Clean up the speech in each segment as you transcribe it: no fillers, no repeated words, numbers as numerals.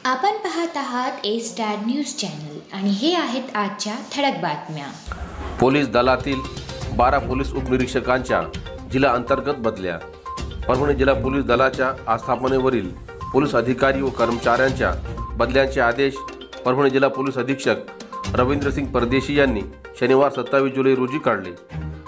आपण पाहत आहात ए स्टार न्यूज चॅनल आणि हे आहेत आजच्या ठळक बातम्या। पोलीस दलातील 12 पोलीस उपनिरीक्षकांच्या जिल्हा अंतर्गत बदल्या। परभणी जिल्हा पोलीस दलाच्या आस्थापनेवरील पोलीस अधिकारी व कर्मचाऱ्यांच्या बदल्यांचे आदेश परभणी जिल्हा पोलीस अधीक्षक रवींद्रसिंग परदेशी यांनी शनिवार 27 जुलै रोजी काढले।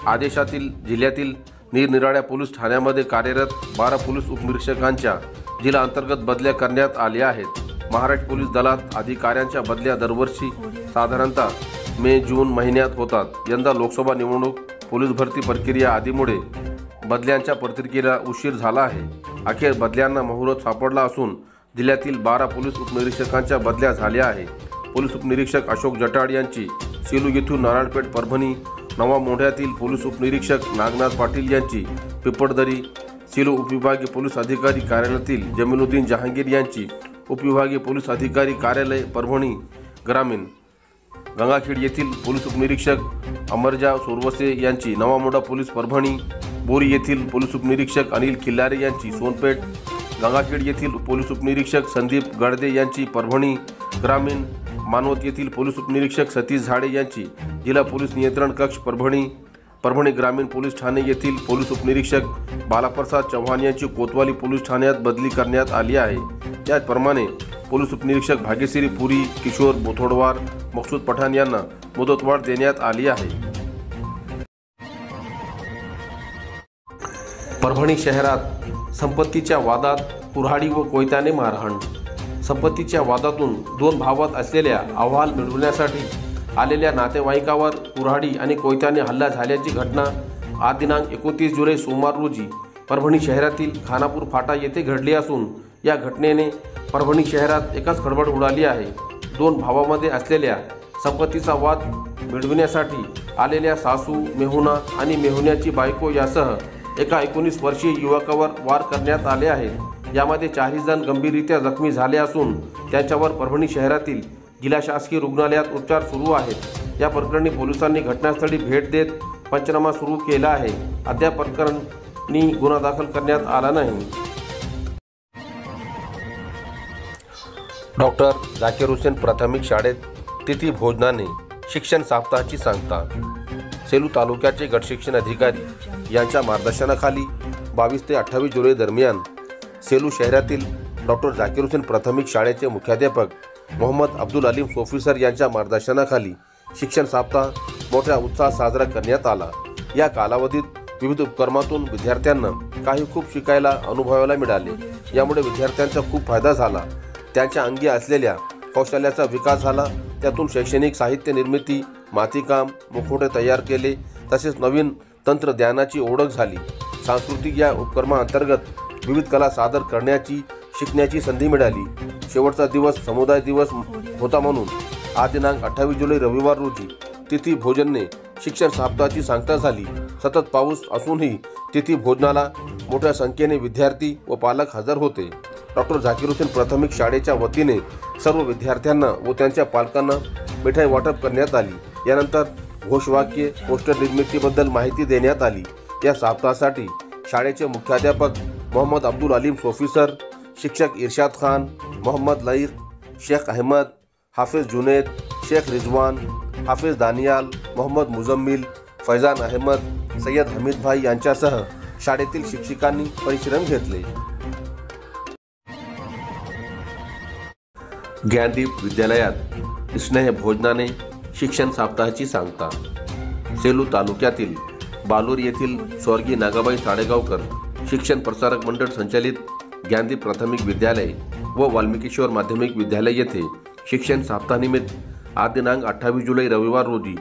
आदेशातील जिल्ह्यातील निरनिराळ्या पोलीस ठाण्यांमध्ये कार्यरत 12 पोलीस उपनिरीक्षकांच्या जिल्हा अंतर्गत बदल्या करण्यात आल्या आहेत। महाराष्ट्र पोलीस दलात अधिकाऱ्यांच्या बदल्या दरवर्षी साधारणतः मे-जून महिन्यात होतात। यंदा लोकसभा निवडणूक, पोलीस भरती प्रक्रिया आदीमुळे बदल्यांच्या प्रक्रियेला उशीर झाला आहे। अखेर बदल्यांना मुहूर्त सापडला असून जिल्ह्यातील 12 पोलीस उपनिरीक्षकांच्या बदल्या झाल्या आहेत। पोलीस उपनिरीक्षक अशोक जटाड यांची सेलू येथून नारायणपेठ परभणी, नवा मोंढ्यातील पोलीस उपनिरीक्षक नागनाथ पाटील यांची पिंपळदरी, सेलू उपविभागीय पोलीस अधिकारी कार्यालयातील जमीनुद्दीन जहांगीर यांची उपविभागीय पोलीस अधिकारी कार्यालय परभणी ग्रामीण, गंगाखेड येथील पोलीस उपनिरीक्षक अमरजा सोरवसे यांची नवा मोंढा पोलीस परभणी, बोरी येथील पोलीस उपनिरीक्षक अनिल खिल्लारे यांची सोनपेठ, गंगाखेड येथील पोलीस उपनिरीक्षक संदीप गडदे यांची परभणी ग्रामीण, मानवत येथील पोलीस उपनिरीक्षक सतीश झाडे यांची जिल्हा पोलीस नियंत्रण कक्ष परभणी, परभणी ग्रामीण पोलीस ठाणे येथील पोलीस उपनिरीक्षक बालाप्रसाद चव्हाण यांची कोतवाली पोलीस ठाण्यात बदली करण्यात आली आहे। त्याचप्रमाणे पोलीस उपनिरीक्षक भाग्यश्री पुरी, किशोर बोथोडवार, मकसूद पठाण यांना मुदतवाढ देण्यात आली आहे। परभणी शहरात संपत्तीच्या वादात कुऱ्हाडी व कोयत्याने मारहाण। संपत्तीच्या वादातून 2 भावात असलेल्या अहवाल मिळवण्यासाठी आलेल्या नातेवाईकावर कुऱ्हाडी आणि कोयत्याने हल्ला झाल्याची घटना आज दिनांक 29 जुलै सोमवार रोजी परभणी शहरातील खानापूर फाटा येथे घडली असून या घटनेने परभणी शहरात एकच खळबळ उडाली आहे। 2 भावांमध्ये असलेल्या संपत्तीचा वाद मिळविण्यासाठी आलेल्या सासू, मेहुणा आणि मेहुण्याची बायको यासह एका 19 वर्षीय युवकावर वार करण्यात आले आहेत। यामध्ये 4 जण गंभीररित्या जखमी झाले असून त्यांच्यावर परभणी शहरातील जिल्हा शासकीय रुग्णालयात उपचार सुरू आहेत। या प्रकरणी पोलिसांनी घटनास्थळी भेट देत पंचनामा सुरू केला आहे। अद्याप प्रकरणी गुन्हा दाखल करण्यात आला नाही। डॉक्टर झाकीर हुसेन प्राथमिक शाळेत तिथी भोजनाने शिक्षण सप्ताहाची सांगता। सेलू तालुक्याचे गट शिक्षण अधिकारी यांच्या मार्गदर्शनाखाली 22 ते 28 जुलै दरम्यान सेलू शहरातील डॉक्टर झाकीर हुसेन प्राथमिक शाळेचे मुख्याध्यापक मोहम्मद अब्दुल अलीम सोफीसर यांच्या मार्गदर्शनाखाली शिक्षण सप्ताह मोठ्या उत्साहात साजरा करण्यात आला। या कालावधीत विविध उपक्रमातून विद्यार्थ्यांना काही खूप शिकायला, अनुभवायला मिळाले। यामुळे विद्यार्थ्यांचा खूप फायदा झाला। त्यांच्या अंगी असलेल्या कौशल्याचा विकास झाला। त्यातून शैक्षणिक साहित्य निर्मिती, मातीकाम, मुखवटे तयार केले, तसेच नवीन तंत्रज्ञानाची ओळख झाली। सांस्कृतिक या उपक्रमाअंतर्गत विविध कला सादर करण्याची, शिकण्याची संधी मिळाली। शेवटचा दिवस समुदाय दिवस होता म्हणून आज दिनांक 28 जुलै रविवार रोजी तिथी भोजनने शिक्षण सप्ताहाची सांगता झाली। सतत पाऊस असूनही तिथी भोजनाला मोठ्या संख्येने विद्यार्थी व पालक हजर होते। डॉक्टर झाकीर हुसेन प्राथमिक शाळेच्या वतीने सर्व विद्यार्थ्यांना व त्यांच्या पालकांना मिठाई वाटप करण्यात आली। यानंतर घोषवाक्य, पोस्टर निर्मितीबद्दल माहिती देण्यात आली। या सप्ताहासाठी शाळेचे मुख्याध्यापक मोहम्मद अब्दुल अलीम सोफीसर, शिक्षक इरशाद खान, मोहम्मद लईर, शेख अहमद, हाफिज जुनेद, शेख रिजवान, हाफिज दानियाल, मोहम्मद मुजम्मिल, फैजान अहमद, सय्यद हमीद भाई यांच्यासह शाळेतील शिक्षकांनी परिश्रम घेतले। ज्ञानदीप विद्यालयात स्नेह भोजनाने शिक्षण सप्ताहाची सांगता। सेलू तालुक्यातील बालूर येथील स्वर्गीय नागाबाई साडेगावकर शिक्षण प्रसारक मंडळ संचालित ज्ञानदीप प्राथमिक विद्यालय व वाल्मिकीश्वर माध्यमिक विद्यालय येथे शिक्षण सप्ताहानिमित्त आज दिनांक 28 जुलै रविवार रोजी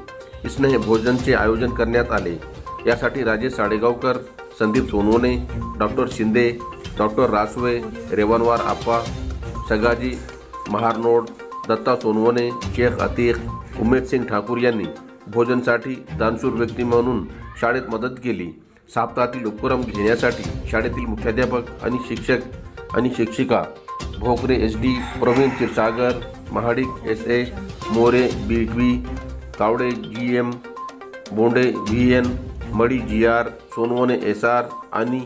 स्नेह भोजनचे आयोजन करण्यात आले। यासाठी राजेश साडेगावकर, संदीप सोनवणे, डॉक्टर शिंदे, डॉक्टर रासवे, रेवणवार आप्पा, सगाजी महारनोड, दत्ता सोनवणे, शेख अतीक, उमेद सिंग ठाकूर यांनी भोजनसाठी दानशूर व्यक्ती म्हणून शाळेत मदत केली। सप्ताहातील उपक्रम घेण्यासाठी शाळेतील मुख्याध्यापक आणि शिक्षक आणि शिक्षिका Bhokare SD, Pravin Kshirsagar, Mahadik SA, More BV, Kawade GM, Bonde VN, मडी GR, सोनवणे SR आणि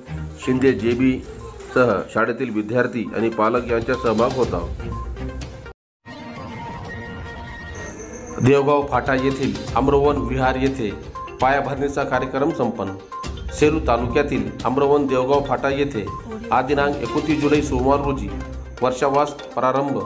शिंदे JB सह शाळेतील विद्यार्थी आणि पालक यांचा सहभाग होता। देवगाव फाटा येथील आम्रवन विहार येथे पायाभरणीचा कार्यक्रम संपन्न। सेलू तालुक्यातील आम्रवन देवगाव फाटा येथे आज दिनांक 29 जुलै सोमवार रोजी वर्षावास प्रारंभ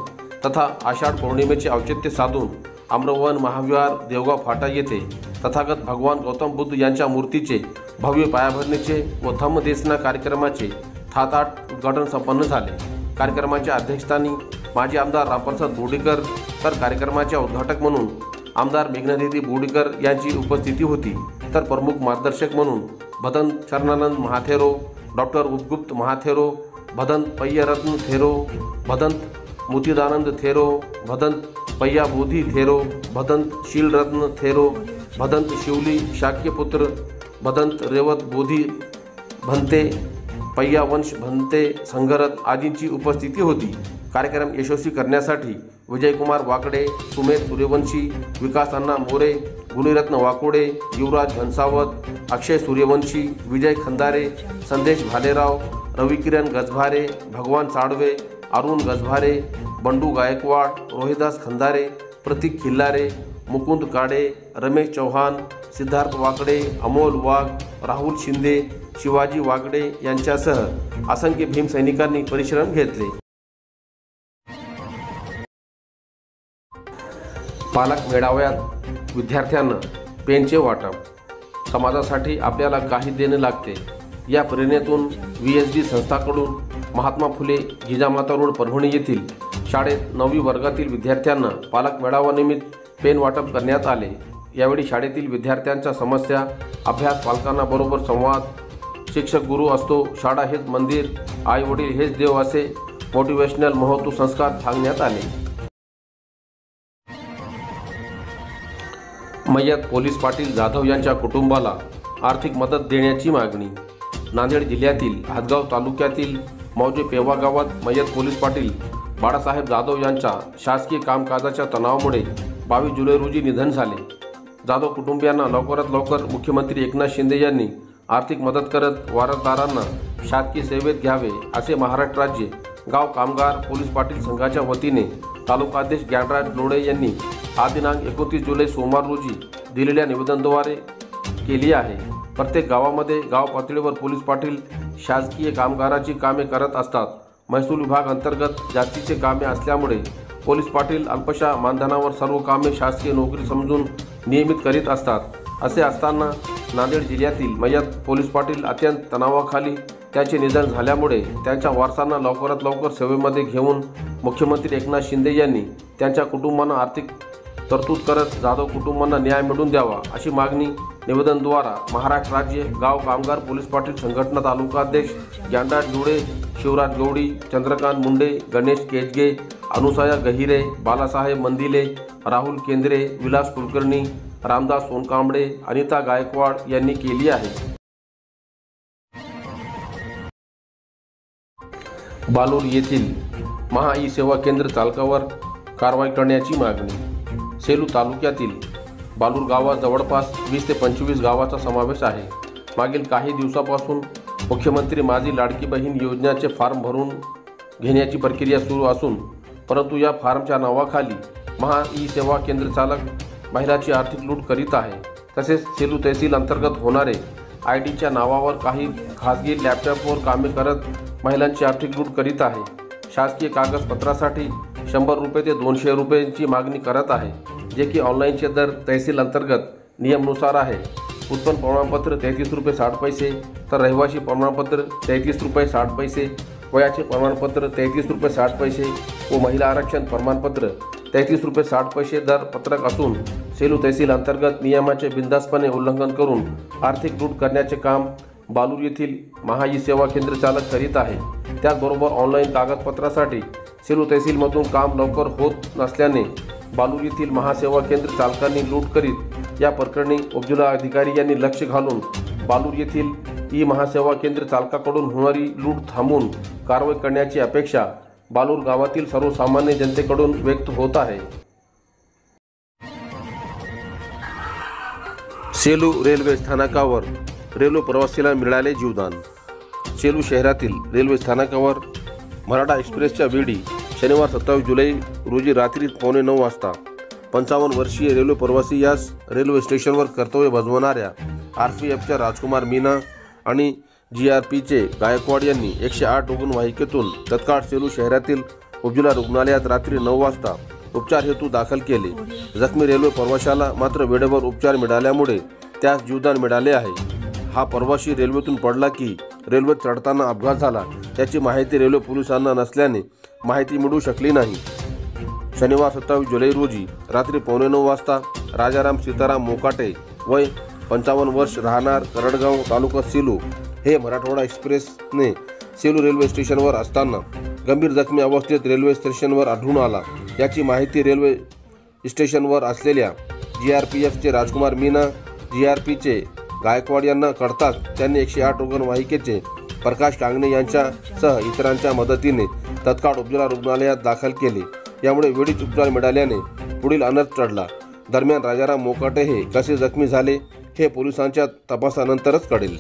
तथा आषाढ पौर्णिमेचे औचित्य साधून आम्रवन महाविहार देवगाव फाटा येथे तथागत भगवान गौतम बुद्ध यांच्या मूर्तीचे भव्य पायाभरणीचे व धम्मदेसना कार्यक्रमाचे थाटात उद्घाटन संपन्न झाले। कार्यक्रमाच्या अध्यक्षस्थानी माजी आमदार रामप्रसाद बोर्डीकर तर कार्यक्रमाच्या उद्घाटक म्हणून आमदार मेघनादिदी बोर्डीकर यांची उपस्थिती होती। तर प्रमुख मार्गदर्शक म्हणून भदंत शरणानंद महाथेरो, डॉक्टर उपगुप्त महाथेरो, भदंत पय्यरत्न थेरो, भदंत मोतीदानंद थेरो, भदंत पय्या बोधी थेरो, भदंत शीलरत्न थेरो, भदंत शिवली शाक्यपुत्र, भदंत रेवत बोधी भंते, पय्या वंश भंते संघरथ आदींची उपस्थिती होती। कार्यक्रम यशस्वी करण्यासाठी विजयकुमार वाकडे, सुमेध सूर्यवंशी, विकास अण्णा मोरे, गुणीरत्न वाकोडे, युवराज घनसावत, अक्षय सूर्यवंशी, विजय खंदारे, संदेश भालेराव, रविकिरण गजभारे, भगवान साळवे, अरुण गजभारे, बंडू गायकवाड, रोहिदास खंदारे, प्रतीक खिल्लारे, मुकुंद काडे, रमेश चौहान, सिद्धार्थ वाकडे, अमोल वाघ, राहुल शिंदे, शिवाजी वागडे यांच्यासह असंख्य भीमसैनिकांनी परिश्रम घेतले। पालक मेळाव्यात विद्यार्थ्यांना पेनचे वाटप। समाजासाठी आपल्याला काही देणे लागते या प्रेरणेतून VSD संस्थाकडून महात्मा फुले जिजामाता रोड परभणी येथील शाळेत 9वी वर्गातील विद्यार्थ्यांना पालक मेळाव्यानिमित्त पेन वाटप करण्यात आले। यावेळी शाळेतील विद्यार्थ्यांच्या समस्या, अभ्यास, पालकांना बरोबर संवाद, शिक्षक गुरु असतो, शाळा हेच मंदिर, आई वडील हेच देव असे मोटिवेशनल महत्त्व संस्कार सांगण्यात आले। मय्यत पोलीस पाटील जाधव यांच्या कुटुंबाला आर्थिक मदत देण्याची मागणी। नांदेड जिल्ह्यातील हदगाव तालुक्यातील मौजे पेवा गावात मय्यत पोलीस पाटील बाळासाहेब जाधव यांच्या शासकीय कामकाजाच्या तणावामुळे 22 जुलै रोजी निधन झाले। जाधव कुटुंबियांना लवकरात लवकर मुख्यमंत्री एकनाथ शिंदे यांनी आर्थिक मदत करत वारसदारांना शासकीय सेवेत घ्यावे असे महाराष्ट्र राज्य गाव कामगार पोलीस पाटील संघाच्या वतीने तालुकाध्यक्ष ज्ञानराज लोढे यांनी आज दिनांक 29 जुलै सोमवार रोजी दिलेल्या निवेदनाद्वारे केली आहे। प्रत्येक गावामध्ये गाव पातळीवर पोलीस पाटील शासकीय कामगाराची कामे करत असतात। महसूल विभाग अंतर्गत जास्तीचे कामे असल्यामुळे पोलीस पाटील अल्पशा मानधनावर सर्व कामे शासकीय नोकरी समजून नियमित करीत असतात। असे असताना नांदेड जिल्ह्यातील मय्यत पोलीस पाटील अत्यंत तणावाखाली त्यांचे निधन झाल्यामुळे त्यांच्या वारसांना लवकरात लवकर सेवेमध्ये घेऊन मुख्यमंत्री एकनाथ शिंदे यांनी त्यांच्या कुटुंबांना आर्थिक तरतूद करत जाधव कुटुंबांना न्याय मिळवून द्यावा अशी मागणी निवेदनाद्वारा महाराष्ट्र राज्य गाव कामगार पोलीस पाटील संघटना तालुकाध्यक्ष ज्ञानराज लोढे, शिवराज गवडी, चंद्रकांत मुंडे, गणेश केजगे, अनुसया गहिरे, बालासाहेब मंदिले, राहुल केंद्रे, विलास कुलकर्णी, रामदास सोनकांबळे, अनिता गायकवाड यांनी केली आहे। बालूर येथील महा ई सेवा केंद्र चालकावर कारवाई करण्याची मागणी। सेलू तालुक्यातील बालूर गावात जवळपास 20 ते 25 गावाचा समावेश आहे। मागील काही दिवसापासून मुख्यमंत्री माझी लाडकी बहीण योजनेचे फॉर्म भरून घेण्याची प्रक्रिया सुरू असून परंतु या फॉर्मच्या नावाखाली महा ई सेवा केंद्र चालक महिलांची आर्थिक लूट करीत आहे। तसेच सेलू तहसील अंतर्गत होणारे IDच्या नावावर काही खासगी लॅपटॉपवर कामे करत महिलांची आर्थिक लूट करीत आहे। शासकीय कागदपत्रासाठी 100 रुपये ते 200 रुपयांची मागणी करत आहे, जे की ऑनलाईनचे दर तहसील अंतर्गत नियमानुसार आहे। उत्पन्न प्रमाणपत्र 33 रुपये 60 पैसे, तर रहिवासी प्रमाणपत्र 33 रुपये 60 पैसे, वयाचे प्रमाणपत्र 33 रुपये 60 पैसे व महिला आरक्षण प्रमाणपत्र 33 रुपये 60 पैसे दर पत्रक असून सेलू तहसील अंतर्गत नियमाचे बिनधास्तपणे उल्लंघन करून आर्थिक लूट करण्याचे काम बालूर येथील महा ई सेवा केंद्र चालक करीत आहे। त्याचबरोबर ऑनलाईन कागदपत्रासाठी सेलू तहसीलमधून काम लवकर होत नसल्याने बालूर येथील महासेवा केंद्र चालकांनी लूट करीत या प्रकरणी उपजिल्हा अधिकारी यांनी लक्ष घालून बालूर येथील ई महासेवा केंद्र चालकाकडून होणारी लूट थांबवून कारवाई करण्याची अपेक्षा बालूर गावातील सर्वसामान्य जनतेकडून व्यक्त होत आहे। सेलू रेल्वे स्थानकावर रेल्वे प्रवासीला मिळाले जीवदान। सेलू शहरातील रेल्वे स्थानकावर मराठा एक्सप्रेसच्या वेळी शनिवार 27 जुलै रोजी रात्री 8:45 वाजता 55 वर्षीय रेल्वे प्रवासी यास रेल्वे स्टेशनवर कर्तव्य बजावणाऱ्या RPFच्या राजकुमार मीना आणि GRPचे गायकवाड यांनी 108 रुग्णवाहिकेतून तत्काळ सेलू शहरातील उपजिल्हा रुग्णालयात रात्री 9 वाजता उपचार हेतू दाखल केले। जखमी रेल्वे प्रवाशाला मात्र वेळेवर उपचार मिळाल्यामुळे त्यास जीवदान मिळाले आहे। हा प्रवासी रेल्वेतून पडला की रेल्वेत चढताना अपघात झाला याची माहिती रेल्वे पोलिसांना नसल्याने माहिती मिळू शकली नाही। शनिवार 27 जुलै रोजी रात्री 8:45 वाजता राजाराम सीताराम मोकाटे वय 55 वर्ष राहणार करडगाव तालुका सेलू हे मराठवाडा एक्सप्रेसने सेलू रेल्वे स्टेशनवर असताना गंभीर जखमी अवस्थेत रेल्वे स्टेशनवर आढळून आला। याची माहिती रेल्वे स्टेशनवर असलेल्या GRPFचे राजकुमार मीना GRPचे गायकवाड यांना कळताच त्यांनी 108 रुग्णवाहिकेचे प्रकाश कांगणे यांच्यासह इतरांच्या मदतीने तत्काळ उपजिल्हा रुग्णालयात दाखल केले। यामुळे वेळीच उपचार मिळाल्याने पुढील अनर्थ टळला। दरम्यान राजाराम मोकाटे हे कसे जखमी झाले हे पोलिसांच्या तपासानंतरच कळेल।